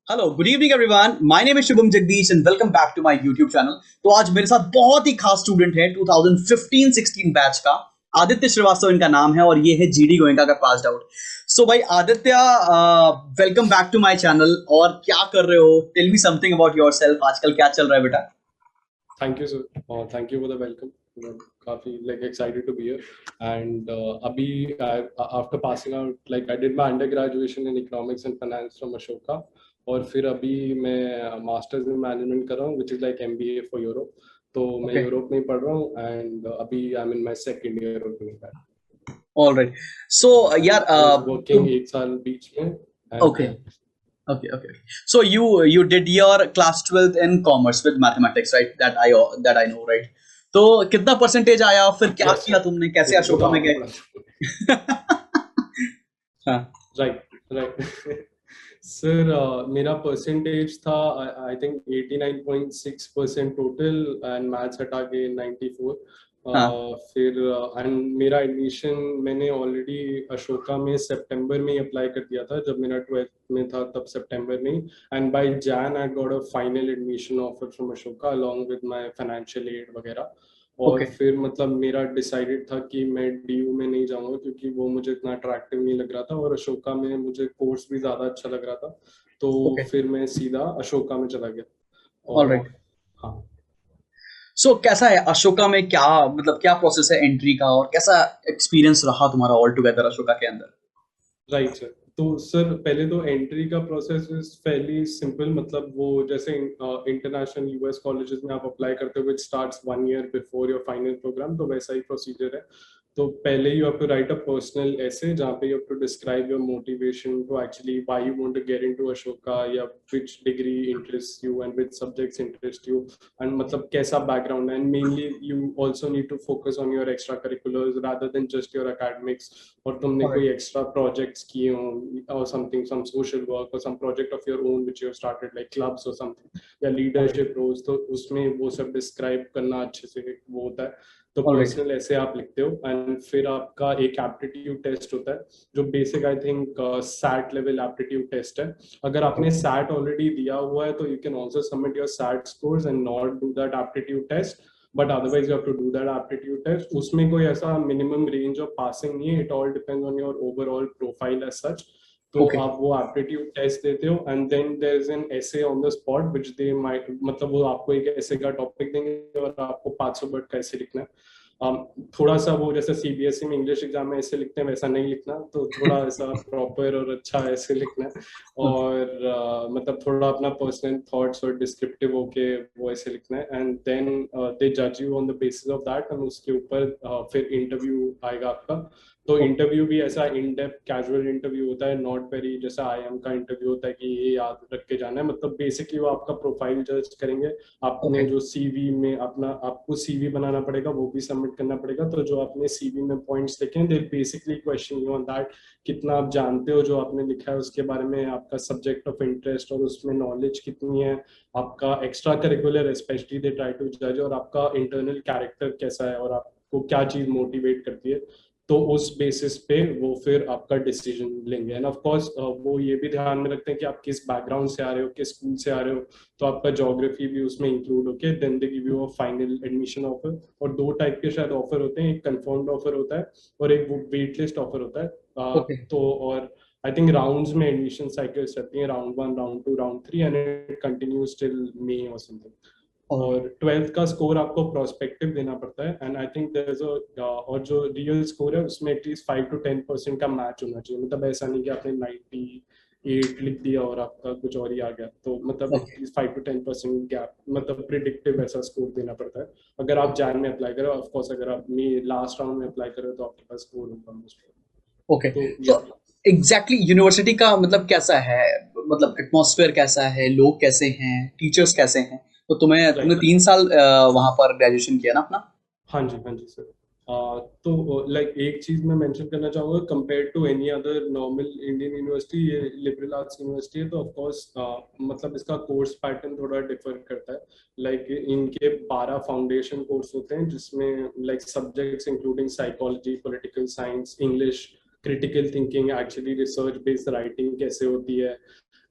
Hello good evening everyone, my name is Shubham Jagdish and welcome back to my YouTube channel. तो आज मेरे साथ बहुत ही खास स्टूडेंट है 2015-16 बैच का आदित्य श्रीवास्तव इनका नाम है और ये है जीडी गोयनका का पास्ड आउट। सो भाई Aditya, welcome back to my channel. और क्या कर रहे हो? Tell me something about yourself. आजकल क्या चल रहा है बेटा? Thank you, sir. Thank you for the welcome. काफी excited to be here. And अभी after passing out, I did my undergraduation in economics and finance from Ashoka. और फिर अभी मैं मास्टर्स इन मैनेजमेंट कर रहा हूँ, which is like MBA for Europe. तो मैं यूरोप में पढ़ रहा हूँ and अभी I'm in my second year of doing that. All right. So यार working एक साल बीच में. Okay. Okay. So you did your class 12th in commerce with mathematics, right? That I know, right? तो कितना परसेंटेज आया, फिर क्या किया तुमने, कैसे अशोका में गए? हाँ, राइट सर, मेरा परसेंटेज था I think 89.6% total and maths हटा के 94। फिर एंड मेरा एडमिशन मैंने ऑलरेडी अशोका में सितंबर में ही अप्लाई कर दिया था जब मेरा 12th में था, तब सितंबर में ही। And by Jan I got a final admission offer from Ashoka along with my financial aid वगैरह। और फिर मतलब मेरा डिसाइडेड था कि मैं डीयू में नहीं जाऊंगा क्योंकि वो मुझे इतना अट्रैक्टिव नहीं लग रहा था और अशोका में मुझे कोर्स भी ज्यादा अच्छा लग रहा था। तो फिर मैं सीधा अशोका में चला गया। और हाँ, सो कैसा है अशोका में, क्या मतलब क्या प्रोसेस है एंट्री का और कैसा एक्सपीरियंस रहा तुम्हारा ऑल टुगेदर अशोका के अंदर? Right sir. तो सर पहले तो एंट्री का प्रोसेस इज फेयरली सिंपल। मतलब वो जैसे इंटरनेशनल यूएस कॉलेजेस में आप अप्लाई करते हो, which starts 1 year before your final programme, तो वैसा ही प्रोसीजर है। तो पहले you have to write a personal essay जहाँ पे you have to describe your motivation to actually why you want to get into Ashoka, या which degree interest you and which subjects interest you, and मतलब कैसा background है। And mainly you also need to focus on your extracurriculars rather than just your academics. और तुमने कोई extra projects किए हो or something, some social work or some project of your own which you have started like clubs or something, या leadership roles, तो उसमें वो सब डिस्क्राइब करना अच्छे से वो होता है। तो पर्सनल ऐसे आप लिखते हो एंड फिर आपका एक एप्टीट्यूड टेस्ट होता है जो basic I think SAT level aptitude test है। अगर आपने सैट ऑलरेडी दिया हुआ है तो you can also submit your SAT scores and not do that aptitude test, but otherwise you have to do that aptitude test. उसमें कोई ऐसा मिनिमम रेंज ऑफ पासिंग नहीं है, it all depends on your overall profile as such. तो आप वो aptitude test देते हो and then there is an essay on the spot which they might, मतलब वो आपको एक ऐसे का टॉपिक देंगे और आपको 500 वर्ड का ऐसे लिखना है। थोड़ा सा वो जैसे सीबीएसई में इंग्लिश एग्जाम में ऐसे लिखते हैं वैसा नहीं लिखना, तो थोड़ा ऐसा प्रॉपर और अच्छा ऐसे लिखना है। और मतलब थोड़ा अपना पर्सनल थॉट्स और डिस्क्रिप्टिव होके वो ऐसे लिखना है एंड देन दे जज you on the basis of that. And उसके ऊपर फिर इंटरव्यू आएगा आपका। तो इंटरव्यू भी ऐसा इन डेप्थ कैजुअल इंटरव्यू होता है, नॉट वेरी जैसा आईएम का इंटरव्यू होता है कि ये याद रख के जाना है। मतलब बेसिकली वो आपका प्रोफाइल जज करेंगे, आपने जो सीवी में अपना आपको सीवी बनाना पड़ेगा, वो भी सबमिट करना पड़ेगा। तो जो आपने सीवी में पॉइंट्स लिखे हैं, they basically question you on that, कितना आप जानते हो जो आपने लिखा है उसके बारे में, आपका सब्जेक्ट ऑफ इंटरेस्ट और उसमें नॉलेज कितनी है, आपका extracurricular specially they try to जज, और आपका इंटरनल कैरेक्टर कैसा है और आपको क्या चीज मोटिवेट करती है। तो उस बेसिस पे वो फिर आपका डिसीजन लेंगे। एंड ऑफ कोर्स वो ये भी ध्यान में रखते हैं कि आप किस बैकग्राउंड से आ रहे हो, किस स्कूल से आ रहे हो, तो आपका ज्योग्राफी भी उसमें इंक्लूड होके then they give you a final admission offer. और दो टाइप के शायद ऑफर होते हैं, एक कंफर्म्ड ऑफर होता है और एक वेट लिस्ट ऑफर होता है। तो और आई थिंक राउंड्स में एडमिशन साइकिल्स रहती हैं, round 1, round 2, round 3, and it continues till May और समथिंग। और 12th का स्कोर आपको प्रोस्पेक्टिव देना पड़ता है and I think there is a, और जो रियल स्कोर है उसमें एटलीस्ट 5 to 10% का मैच होना चाहिए। मतलब ऐसा नहीं कि आपने 98 लिख दिया और आपका कुछ और ही आ गया। तो मतलब एटलीस्ट 5 to 10% गैप, मतलब प्रिडिक्टिव ऐसा स्कोर देना पड़ता है अगर आप जैन में अप्लाई करो। ऑफ कोर्स अगर आप लास्ट राउंड में अप्लाई करो तो आपके पास स्कोर होगा। ओके, तो एग्जैक्टली यूनिवर्सिटी का मतलब कैसा है, मतलब एटमॉस्फेयर कैसा है, लोग कैसे हैं, टीचर्स कैसे हैं? तो तुमने 3 साल वहां पर ग्रेजुएशन किया ना अपना? हाँ जी सर। तो लाइक एक चीज मैं मेंशन करना चाहूंगा, compare to any other normal Indian university, ये लिबरल आर्ट्स यूनिवर्सिटी है, तो ऑफ कोर्स मतलब इसका कोर्स पैटर्न थोड़ा डिफर करता है। लाइक इनके 12 फाउंडेशन कोर्स होते हैं जिसमें like subjects including psychology, political science, English, critical thinking, actually research based writing कैसे होती है,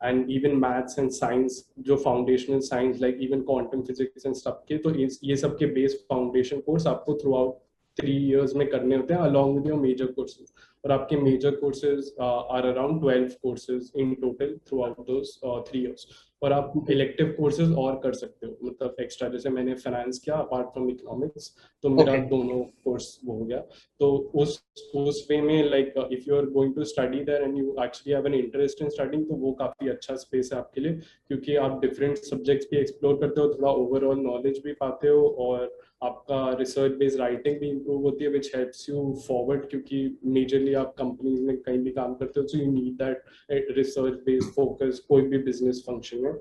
and even maths and science, जो foundational science like even quantum physics and सब के, तो ये सब के बेस फाउंडेशन कोर्स आपको थ्रू आउट 3 years में करने होते हैं along with your major courses. और आपके major courses are around 12 courses in total throughout those 3 years. और आप इलेक्टिव कोर्सेज और कर सकते हो, मतलब एक्स्ट्रा, जैसे मैंने फाइनेंस किया अपार्ट फ्रॉम इकोनॉमिक्स, तो मेरा ओके दोनों कोर्स वो हो गया. तो उस वे में like if you are going to study there and you actually have an interest in studying, तो वो काफी अच्छा स्पेस है आपके लिए, क्योंकि आप डिफरेंट सब्जेक्ट्स भी एक्सप्लोर करते हो, थोड़ा ओवरऑल नॉलेज भी पाते हो, और आपका रिसर्च बेस्ड राइटिंग भी इम्प्रूव होती है, विच हेल्प्स यू फॉरवर्ड, क्योंकि मेजरली आप कंपनीज में कहीं भी काम करते हो, so you need that research based focus कोई भी बिजनेस फंक्शन में.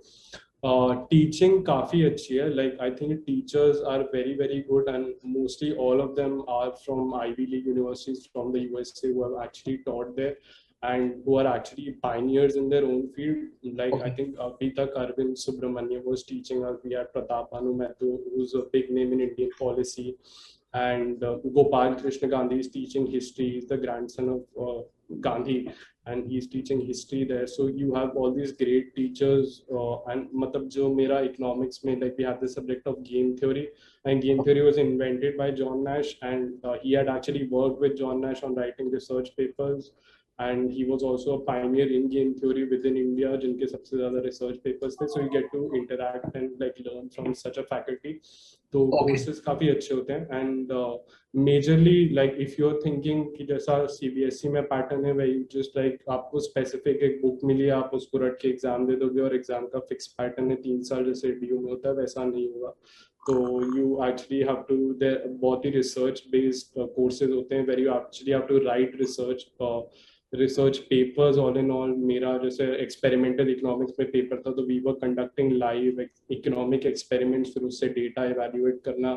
टीचिंग काफी अच्छी है, like I think teachers are very very good, and mostly all of them are from Ivy League universities from the USA who have actually taught there and who are actually pioneers in their own field. Like I okay think Abhitak Arvind Subramanian was teaching us. We had Pratap Bhanu Mehta, who's a big name in Indian policy, and Gopal Krishna Gandhi is teaching history. He's the grandson of Gandhi, and he's teaching history there. So you have all these great teachers, and matlab jo mera economics mein, like we have the subject of game theory, and game theory was invented by John Nash, and he had actually worked with John Nash on writing research papers, and he was also a pioneer in game theory within India, जिनके सबसे ज़्यादा research papers थे. So you get to interact and like learn from such a faculty. तो okay courses काफ़ी अच्छे होते हैं, and majorly like if you're thinking कि जैसा CBSE में pattern है, वही just like आपको specific एक book मिली, आप उसको रट के exam दे दोगे, और exam का fixed pattern है 3 साल जैसे DU में होता है, वैसा नहीं होगा. तो you actually have to, there बहुत ही research based courses होते हैं where you actually have to write research papers. All in all, मेरा जैसे experimental economics में paper था, तो we were conducting live economic experiments, फिर उससे data evaluate करना,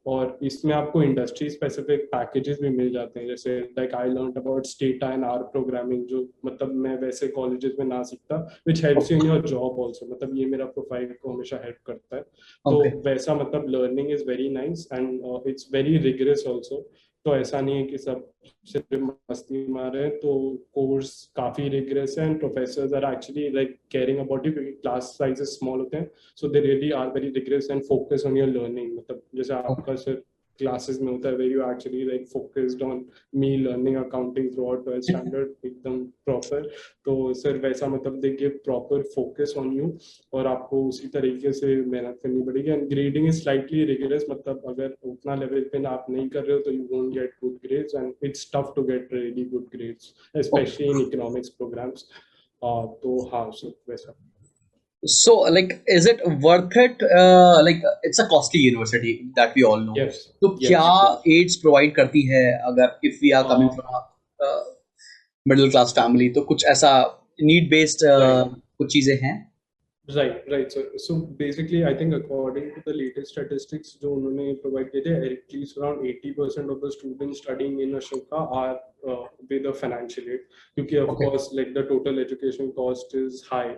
और इसमें आपको industry specific packages भी मिल जाते हैं, जैसे like I learned about Stata and R programming, जो मतलब मैं वैसे colleges में ना सीखता, which helps you in your job also. मतलब ये मेरा profile को हमेशा help करता है. तो ओके वैसा मतलब learning is very nice, and it's very rigorous also. तो ऐसा नहीं है कि सब सिर्फ मस्ती मारे हैं, तो कोर्स काफी रिग्रेस है, and professors are actually like caring about you, क्योंकि क्लास साइजेस स्मॉल होते हैं, so they really are very rigorous and focus on your learning. मतलब जैसे आपका सिर्फ क्लासेस में होता है, where you actually like focused on me learning accounting throughout 12th standard एकदम प्रॉपर. तो सर वैसा मतलब they give proper focus on you, और आपको उसी तरीके से मेहनत करनी पड़ेगी. And grading is slightly rigorous, मतलब अगर उतना लेवल पे आप नहीं कर रहे हो, तो you won't get good grades, and it's tough to get really good grades, specially in economics programmes. तो हाँ सर वैसा. So, like, is it worth it? Like, it's a costly university that we all know. Yes, तो क्या yes, yes. aids provide करती है अगर if we are coming Uh, from a middle class family, तो कुछ ऐसा need based right. कुछ चीजें हैं? Right, right. So basically, I think according to the latest statistics जो उन्होंने provide किए थे, at least around 80% of the students studying in Ashoka are with a financial aid. क्योंकि of Okay. course, like the total education cost is high,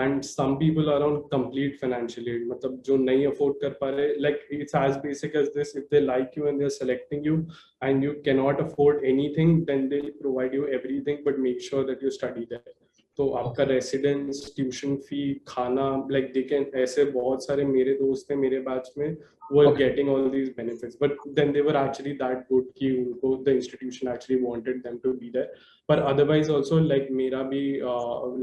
and some people are on complete financial aid. मतलब जो नहीं afford कर पा रहे, like it's as basic as this: if they like you and they're selecting you, and you cannot afford anything, then they'll provide you everything, but make sure that you study there. तो आपका residence, tuition fee, खाना, like they can, ऐसे बहुत सारे मेरे दोस्त हैं मेरे बैच में, वो are getting all these benefits, but then they were actually that good कि उनको the institution actually wanted them to be there. पर अदरवाइज ऑल्सो लाइक मेरा भी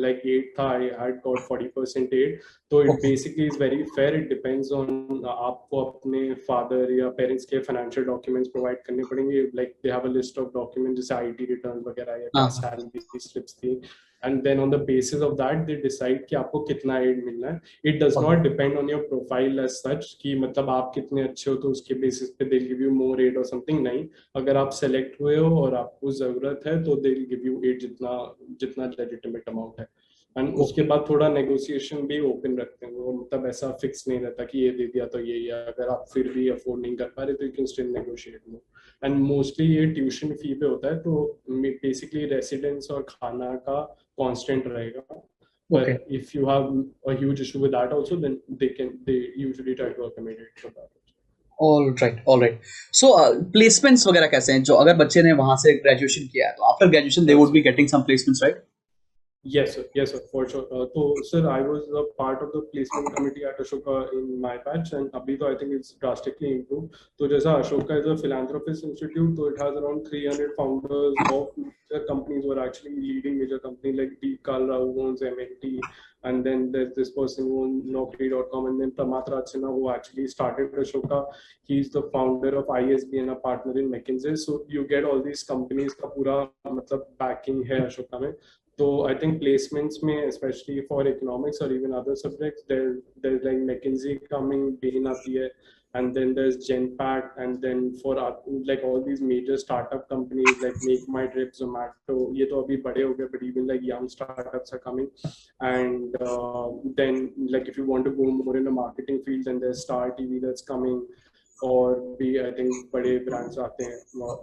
लाइक 8 था, आई हैड गॉट 40% एड. तो it Okay. Basically is very fair. It depends on आपको अपने father या पेरेंट्स के फाइनेंशियल डॉक्यूमेंट्स प्रोवाइड करने पड़ेंगे, like they have a list of document, जैसे आईटी रिटर्न वगैरह या क्या सैलरी स्लिप्स थी, and then on the basis of that they decide कि आपको कितना एड मिलना है. It does not depend on your profile as such कि मतलब आप कितने अच्छे हो तो उसके बेसिस पे they'll give you more aid or something. नहीं, अगर आप सेलेक्ट हुए हो और आपको जरूरत है तो they'll give you aid जितना जितना legitimate amount है. एंड उसके बाद थोड़ा नेगोशिएशन भी ओपन रखते हैं वो, मतलब ऐसा फिक्स नहीं रहता कि ये दे दिया तो ये है. अगर आप फिर भी अफोर्ड नहीं कर पा रहे तो you can still negotiate more. And mostly ये ट्यूशन फी पे होता है, तो बेसिकली रेसिडेंस और खाना का कांस्टेंट रहेगा. Okay. But if you have a huge issue with that also, then they usually try to accommodate for that. All right, all right. So, placements वगैरह कैसे हैं? जो अगर बच्चे ने वहां से ग्रेजुएशन किया है, तो after graduation they would be getting some placements, right? Yes, sir, for sure. So, sir, I was a part of the placement committee at Ashoka in my batch, and abhi to I think it's drastically improved. So, jaisa Ashoka is a philanthropist institute, so it has around 300 founders of major companies who are actually leading major companies like Deep Kalra, who owns MNT, and then there's this person who owns Naukri.com, and then Tamatra Sinha, who actually started Ashoka. He's the founder of ISB and a partner in McKinsey. So, you get all these companies का पूरा मतलब backing है Ashoka में. So I think placements may, especially for economics or even other subjects, there's like McKinsey coming, Bain aati hai, and then there's Genpact, and then for like all these major startup companies like Make My Trip, Zomato, ये तो अभी बड़े हो गए, but even like young startups are coming, and then like if you want to go more in the marketing field, then there's Star TV that's coming. और भी I think बड़े brands आते हैं,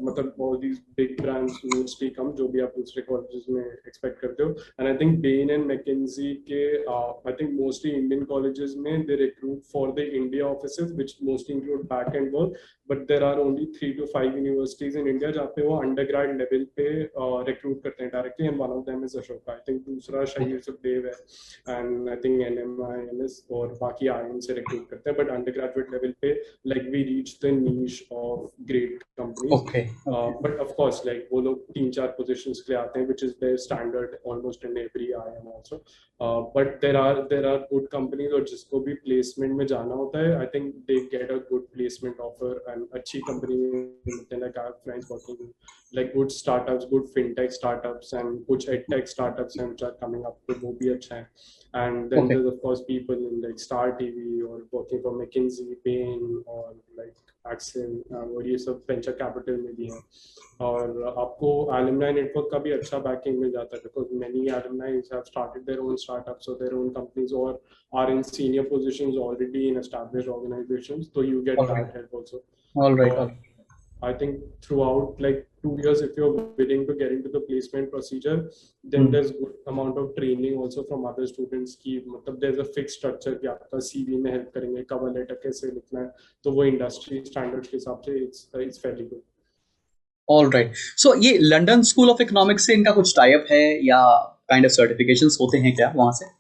मतलब all these big brands mostly कम जो भी आप दूसरे कॉलेजेस में एक्सपेक्ट करते हो. And I think Bain and McKinsey के I think mostly Indian colleges में they recruit for the India offices which mostly include back end work, but there are only 3 to 5 universities in India जहाँ पे वो undergrad level पे recruit करते हैं directly, and one of them is Ashoka. I think दूसरा शहीर सुखदेव है, and I think NMIMS और बाकी IIM से रिक्रूट करते हैं, बट अंडर ग्रेजुएट लेवल पे like we reach the niche of great companies. Okay. But of course, like वो लोग 3-4 positions के लिए आते हैं, which is their standard almost in every IIM also. But there are good companies और जिसको भी placement में जाना होता है, I think they get a good placement offer and अच्छी company मिलते हैं. Like I have friends working in like good startups, good fintech startups, and कुछ edtech startups हैं which are coming up, तो वो भी अच्छा है. And then there's of course people in like Star TV or working for McKinsey, Bain, or like Axel, और ये सब venture capital में भी हैं. और आपको alumni network का भी अच्छा backing मिल जाता है, because many alumni have started their own startups or their own companies or are in senior positions already in established organizations, so you get that help also. All right. I think throughout like 2 years, if you're willing to get into the placement procedure, then there's good amount of training also from other students की मतलब there's a fixed structure कि आपका CV में help करेंगे, cover letter कैसे लिखना है, तो वो industry standards के हिसाब से it's fairly good. All right. So ये लंदन स्कूल ऑफ इकोनॉमिक्स से इनका कुछ टाई अप है या काइंड ऑफ सर्टिफिकेशंस होते हैं क्या वहां से?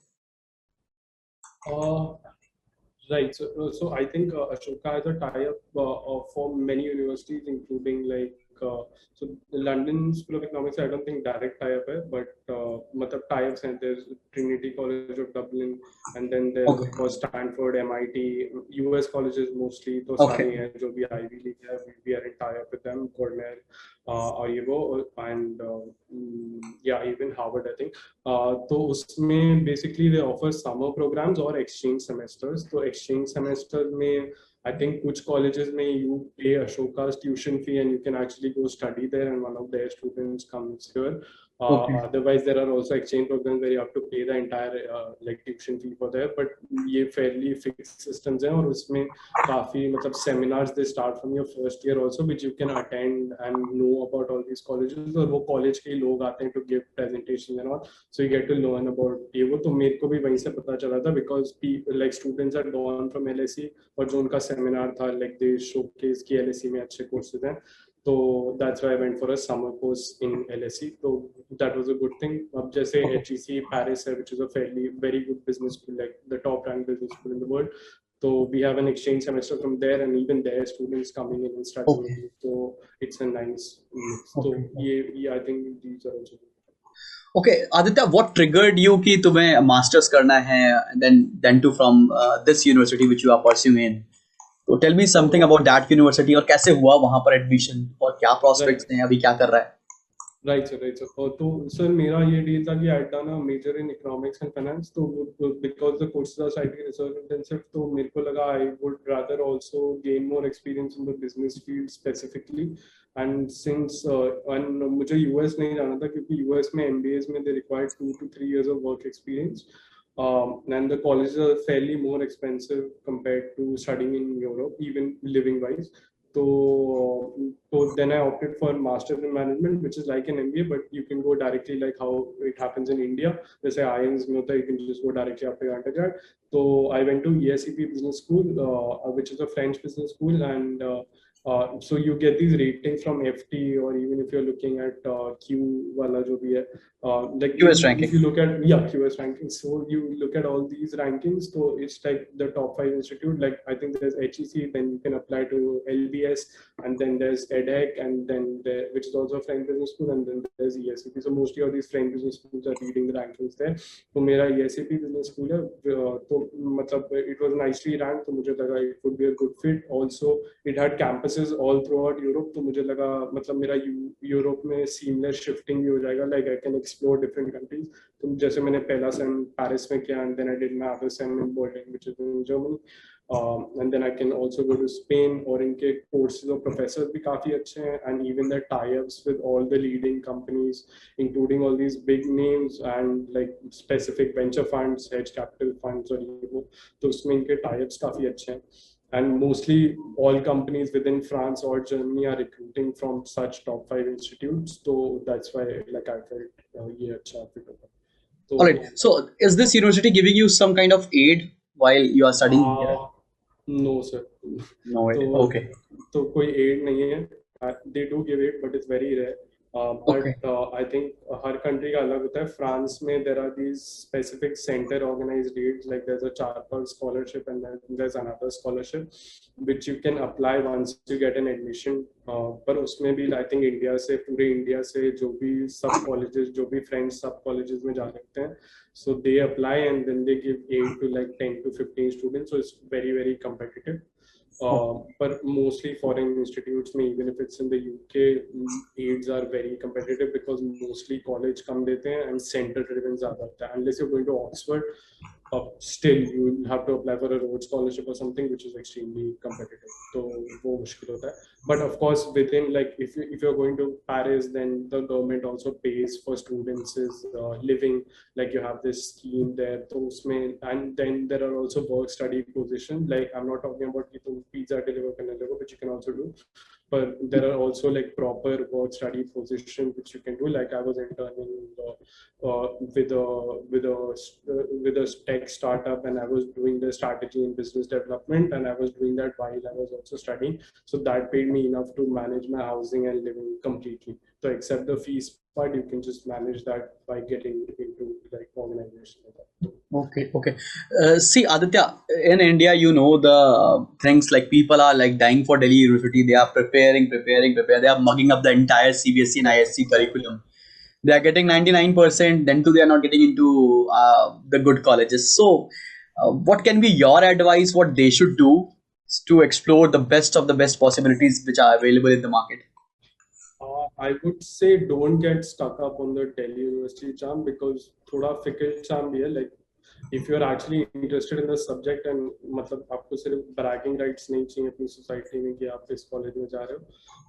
Right. So I think Ashoka has a tie-up for many universities, including like so the London School of Economics. I don't think direct tie-up hai, but matlab tie-ups and there's Trinity College of Dublin, and then there's of course Stanford, MIT, US colleges mostly. तो सारे हैं जो भी Ivy League है, we are in tie-up with them. Cornell, और ये वो, and yeah, even Harvard I think. तो उसमें basically they offer summer programs or exchange semesters. तो exchange semester में I think कुछ colleges में you pay Ashoka's tuition fee and you can actually go study there, and one of their students comes here. Otherwise there are also exchange programs where you have to pay the entire like tuition fee for there, but ये fairly fixed systems हैं, और उसमें काफी मतलब seminars they start from your first year also, which you can attend and know about all these colleges, और वो college के लोग आते हैं to give presentations and all, so you get to learn about ये वो. तो मेरे को भी वहीं से पता चला था, because people like students are gone from LSE, और जो उनका सेमिनार था like they showcase कि LSE में अच्छे courses हैं, तो that's why I went for a summer course in LSE. तो that was a good thing. अब जैसे HEC Paris है, which is a fairly very good business school, like the top ranked business school in the world. So we have an exchange semester from there, and even there students coming in and studying. So it's a nice mix. So I think these are also. Okay, Aditya, what triggered you कि तुम्हें masters करना है, then to from this university which you are pursuing in? So tell me something about that university, और कैसे हुआ वहाँ पर admission, और क्या prospects हैं, अभी क्या कर रहा है? Right, sir. तो सर मेरा ये डील था कि I'd done a major in economics and finance, तो because the courses are slightly research intensive, तो मेरे को लगा I would rather also gain more experience in the business field specifically. And since and मुझे US नहीं जाना था, क्योंकि US में MBAs में they require 2 to 3 years of work experience. And the colleges are fairly more expensive compared to studying in Europe, even living wise. So then I opted for Master's in Management, which is like an MBA, but you can go directly like how it happens in India. Let's say IIMs mein hota, you can just go directly after your undergrad. So I went to ESCP Business School, which is a French business school, and So you get these ratings from FT, or even if you're looking at Q wala jo bhi hai, like US if ranking. you look at QS rankings, so you look at all these rankings, so it's like the top 5 institute. Like I think there's HEC, then you can apply to LBS, and then there's EDHEC, and then there, which is also a French business school, and then there's ESCP. So mostly all these French business schools are leading the rankings there. तो मेरा ESCP business school है, तो मतलब it was nicely ranked, तो मुझे लगा it would be a good fit. Also it had campuses all throughout Europe, तो मुझे लगा मतलब मेरा यूरोप में seamless shifting भी हो जाएगा, like I can explore different countries. तो जैसे मैंने पहला सेम पेरिस में किया, and then I did my other sem in Berlin, which is in Germany. And then I can also go to Spain, और इनके courses और professors भी काफी अच्छे हैं, and even the tie-ups with all the leading companies, including all these big names and like specific venture funds, hedge capital funds, और ये वो, तो उसमें इनके tie-ups काफी अच्छे हैं. And mostly all companies within France or Germany are recruiting from such top 5 institutes. So that's why like I felt ये अच्छा fit होगा. तो All right. So is this university giving you some kind of aid while you are studying here? No sir. No aid. तो Okay. तो कोई aid नहीं है. They do give aid, but it's very rare. Okay. But I think her country का अलग होता है. France में there are these specific center organized aids, like there's a Charpak scholarship, and then there's another scholarship which you can apply once you get an admission. पर उसमें भी I think India से, पूरे India से जो भी सब colleges, जो भी French सब colleges में जा सकते हैं, so they apply and then they give aid to like 10 to 15 students, so it's very competitive. But mostly foreign institutes में, even if it's in the UK, aids are very competitive because mostly college कम देते हैं and center driven ज़्यादा होता है. Unless you're going to Oxford, still you have to apply for a Rhodes scholarship or something, which is extremely competitive. तो वो मुश्किल होता है. But of course, within like if you're going to Paris, then the government also pays for students' living. Like you have this scheme there. तो उसमें, and then there are also work study positions. Like I'm not talking about कि तुम pizza deliver करने लगो, which you can also do. But there are also like proper work study positions which you can do. Like I was interning with a tech startup, and I was doing the strategy and business development, and I was doing that while I was also studying. So that paid me enough to manage my housing and living completely. So except the fees part, you can just manage that by getting into like organization like that. Okay. See, Aditya, in India, you know the things like people are like dying for Delhi University. They are preparing. They are mugging up the entire CBSE and ISC curriculum. They are getting 99%. Then too, they are not getting into the good colleges. So, what can be your advice? What they should do to explore the best of the best possibilities which are available in the market? I would say don't get stuck up on the Delhi University charm, because थोड़ा fickle charm भी है. Like if you're actually interested in the subject, and मतलब आपको सिर्फ bragging rights नहीं चाहिए अपनी society में कि आप इस college में जा रहे हो,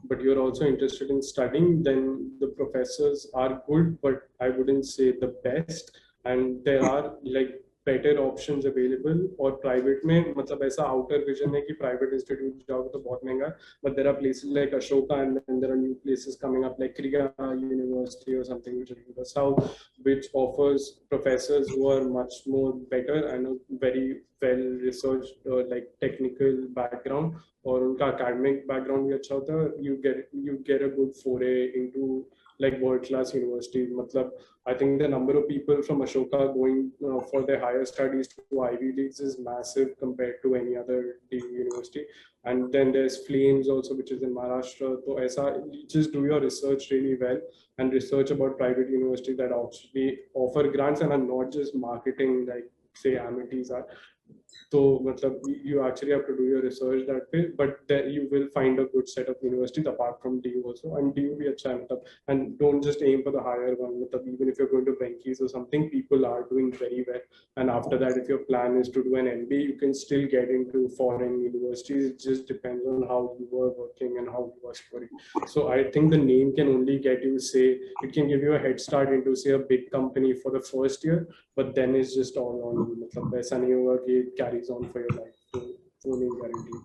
but you're also interested in studying, then the professors are good, but I wouldn't say the best, and there are like better options available. और private में मतलब ऐसा outer vision है कि private institute जाओगे तो बहुत महंगा है, but there are places like Ashoka, and then there are new places coming up like Kriya University or something, which is in the south, which offers professors who are much more better and a very well researched like technical background, और उनका academic background भी अच्छा होता है. You get a good foray into like world-class universities. Matlab, I think the number of people from Ashoka going for their higher studies to Ivy Leagues is massive compared to any other university. And then there's Flames also, which is in Maharashtra. So aisa, just do your research really well and research about private universities that actually offer grants and are not just marketing like say Amities are. So matlab, you actually have to do your research that way, but then you will find a good set of universities apart from DU also. And DU bhi acha hai, matlab, and don't just aim for the higher one. Matlab, even if you're going to Benkies or something, people are doing very well. And after that, if your plan is to do an MBA, you can still get into foreign universities. It just depends on how you are working and how you are scoring. So I think the name can only get you, say, it can give you a head start into say a big company for the first year, but then it's just all on you. Matlab, aisa nahi hoga ki it carries on for your life. So no guarantee.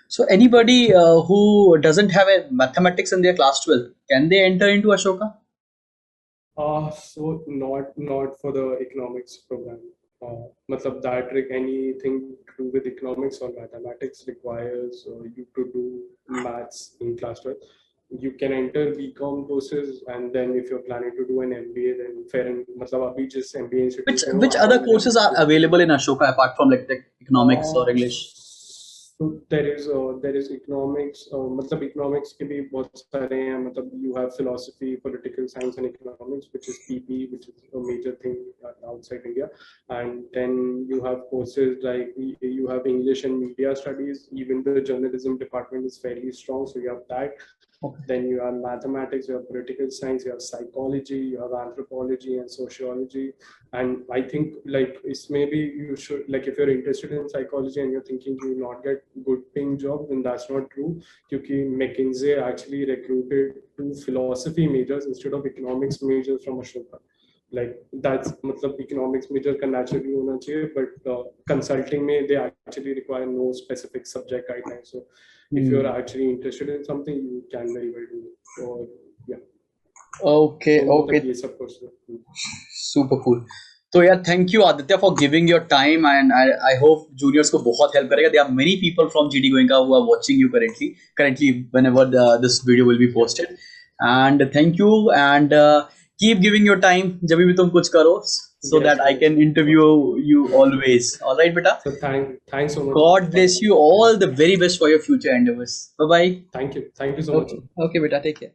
So anybody who doesn't have a mathematics in their class 12, can they enter into Ashoka? So not for the economics program. matlab that anything to do with economics or mathematics requires you to do maths in class 12. You can enter BCom courses, and then if you're planning to do an MBA, then fair and matlab abhi jis MBA institute mein ho, Which I other think courses are available in Ashoka apart from like the economics or English? So there is economics, मतलब economics के भी बहुत सारे हैं, मतलब you have philosophy, political science and economics, which is PP, which is a major thing outside India, and then you have courses like you have English and media studies. Even the journalism department is fairly strong, so you have that. Okay. Then you have mathematics, you have political science, you have psychology, you have anthropology and sociology. And I think like it's maybe you should, like if you're interested in psychology and you're thinking you will not get good paying job, then that's not true. Because McKinsey actually recruited 2 philosophy majors instead of economics majors from Ashoka. Like that's matlab economics major can naturally hona chahiye, but consulting mein they actually require no specific subject guidelines. So if you're actually interested in something, you can very well do it. Or yeah. Okay, So okay. ये सब courses हैं. Super cool. तो यार thank you Aditya for giving your time, and I hope juniors को बहुत help करेगा. There are many people from GD Goenka who are watching you currently whenever this video will be posted. And thank you, and keep giving your time जब भी तुम कुछ करो, so Yes, that I yes, can interview you always. All right, beta. So thanks so much. God bless you. All the very best for your future endeavors. Bye bye. Thank you so much. Okay, beta. Take care.